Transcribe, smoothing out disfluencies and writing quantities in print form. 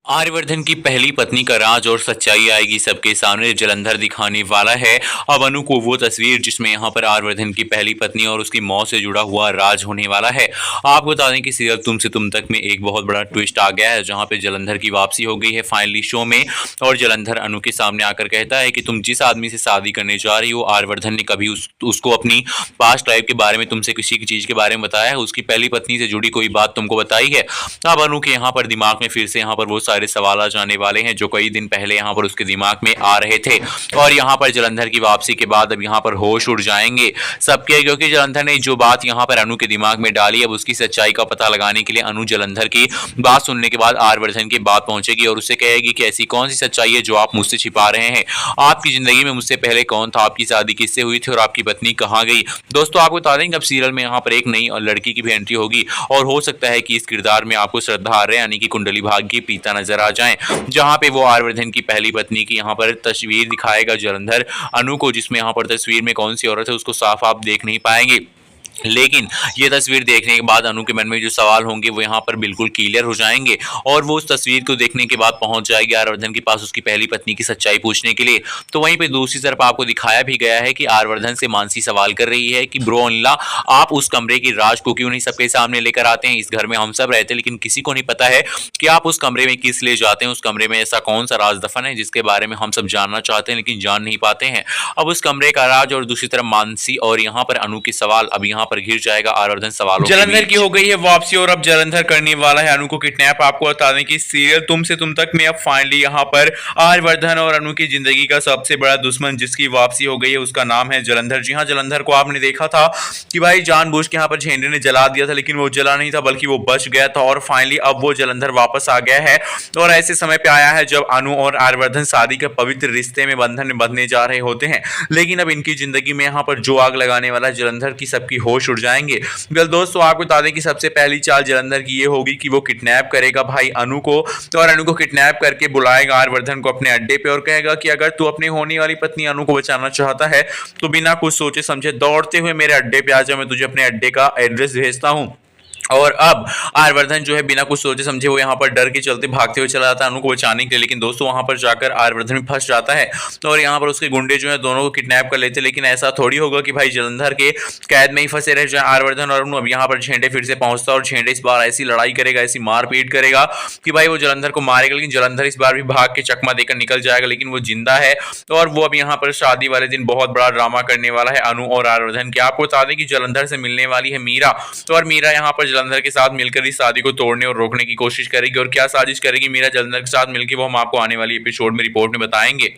आर्यवर्धन की पहली पत्नी का राज और सच्चाई आएगी सबके सामने, जलंधर दिखाने वाला है अब अनु को वो तस्वीर जिसमें यहाँ पर आर्यवर्धन की पहली पत्नी और उसकी मौत से जुड़ा हुआ राज होने वाला है। आपको बता दें कि सीरियल तुमसे तुम तक में एक बहुत बड़ा ट्विस्ट आ गया है, जहाँ पे जलंधर की वापसी हो गई है फाइनली शो में। और जलंधर अनु के सामने आकर कहता है कि तुम जिस आदमी से शादी करने जा रही हो, आर्यवर्धन ने कभी उसको अपनी पास्ट लाइफ के बारे में तुमसे किसी की चीज के बारे में बताया है, उसकी पहली पत्नी से जुड़ी कोई बात तुमको बताई है। अब अनु के यहाँ पर दिमाग में फिर से यहाँ पर वो सारे सवाल आ जाने वाले हैं जो कई दिन पहले यहाँ पर उसके दिमाग में आ रहे थे। और यहाँ पर जलंधर की वापसी के बाद अब यहाँ पर होश उड़ जाएंगे सबके, क्योंकि जलंधर ने जो बात यहाँ पर अनु के दिमाग में डाली, अब उसकी सच्चाई का पता लगाने के लिए अनु जलंधर की बात सुनने के बाद आर्यवर्धन के बात पहुंचेगी और उससे कहेगी कि ऐसी कौन सी सच्चाई है जो आप मुझसे छिपा रहे हैं। आपकी जिंदगी में मुझसे पहले कौन था, आपकी शादी किससे हुई थी और आपकी पत्नी कहाँ गई। दोस्तों आपको बता दें कि अब सीरियल में यहाँ पर एक नई लड़की की भी एंट्री होगी और हो सकता है कि इस किरदार में आपको श्रद्धा आर्य यानी कि कुंडली भाग्य की पीता नजर आ जाए, जहां पे वो आर्यवर्धन की पहली पत्नी की यहाँ पर तस्वीर दिखाएगा जलंधर अनु को, जिसमें यहाँ पर तस्वीर में कौन सी औरत है उसको साफ आप देख नहीं पाएंगे। लेकिन ये तस्वीर देखने के बाद अनु के मन में जो सवाल होंगे वो यहाँ पर बिल्कुल क्लियर हो जाएंगे और वो उस तस्वीर को देखने के बाद पहुंच जाएगी आर्यवर्धन के पास उसकी पहली पत्नी की सच्चाई पूछने के लिए। तो वहीं पे दूसरी तरफ आपको दिखाया भी गया है कि आर्यवर्धन से मानसी सवाल कर रही है कि ब्रो अनिला, आप उस कमरे की राज को क्यों नहीं सबके सामने लेकर आते हैं। इस घर में हम सब रहते हैं लेकिन किसी को नहीं पता है कि आप उस कमरे में किस लिए जाते हैं। उस कमरे में ऐसा कौन सा राज दफन है जिसके बारे में हम सब जानना चाहते हैं लेकिन जान नहीं पाते हैं। अब उस कमरे का राज और दूसरी तरफ मानसी और यहाँ पर अनु के सवाल अब यहाँ पर घिर जाएगा आर्यवर्धन सवालों। जलंधर की हो गई है वापसी और अब जलंधर करने वाला है अनु को किडनैप। आपको बता दें कि सीरियल तुमसे तुम तक में अब फाइनली यहाँ पर आर्यवर्धन और अनु की जिंदगी का सबसे बड़ा दुश्मन जिसकी वापसी हो गई है उसका नाम है जलंधर। जी हाँ, जलंधर को आपने देखा था कि भाई जानबूझ के यहाँ पर झेंडे ने जला दिया था, लेकिन वो जला नहीं था बल्कि वो बच गया था और फाइनली अब वो जलंधर वापस आ गया है और ऐसे समय पे आया है जब अनु और आर्यवर्धन शादी के पवित्र रिश्ते में बंधन में बंधने जा रहे होते हैं। लेकिन अब इनकी जिंदगी में यहाँ पर जो आग लगाने वाला जलंधर की सबकी होश उड़ जाएंगे। वेल दोस्तों आपको बता दें कि सबसे पहली चाल जलंधर की ये होगी कि वो किडनैप करेगा भाई अनु को, तो और अनु को किडनैप करके बुलाएगा आर्यवर्धन को अपने अड्डे पे और कहेगा कि अगर तू अपनी होने वाली पत्नी अनु को बचाना चाहता है तो बिना कुछ सोचे समझे दौड़ते हुए मेरे अड्डे पे आ जा, मैं तुझे अपने अड्डे का एड्रेस भेजता हूँ। और अब आर्यवर्धन जो है बिना कुछ सोचे समझे वो यहाँ पर डर के चलते भागते हुए चला जाता है अनु को बचाने के लिए, लेकिन दोस्तों वहां पर जाकर आर्यवर्धन भी फंस जाता है और यहाँ पर उसके गुंडे जो है दोनों को किडनैप कर लेते। लेकिन ऐसा थोड़ी होगा कि भाई जलंधर के कैद में ही फंसे रहे जो आर्यवर्धन और अनु। अब यहाँ पर झेंडे फिर से पहुंचता और झेंडे इस बार ऐसी लड़ाई करेगा, ऐसी मारपीट करेगा कि भाई वो जलंधर को मारेगा, लेकिन जलंधर इस बार भी भाग के चकमा देकर निकल जाएगा, लेकिन वो जिंदा है। और वो अब यहाँ पर शादी वाले दिन बहुत बड़ा ड्रामा करने वाला है अनु और आर्यवर्धन के। आपको बता दें कि जलंधर से मिलने वाली है मीरा, तो और मीरा यहाँ पर जलंधर के साथ मिलकर इस शादी को तोड़ने और रोकने की कोशिश करेगी। और क्या साजिश करेगी मीरा जलंधर के साथ मिलकर वो हम आपको आने वाली एपिसोड में रिपोर्ट में बताएंगे।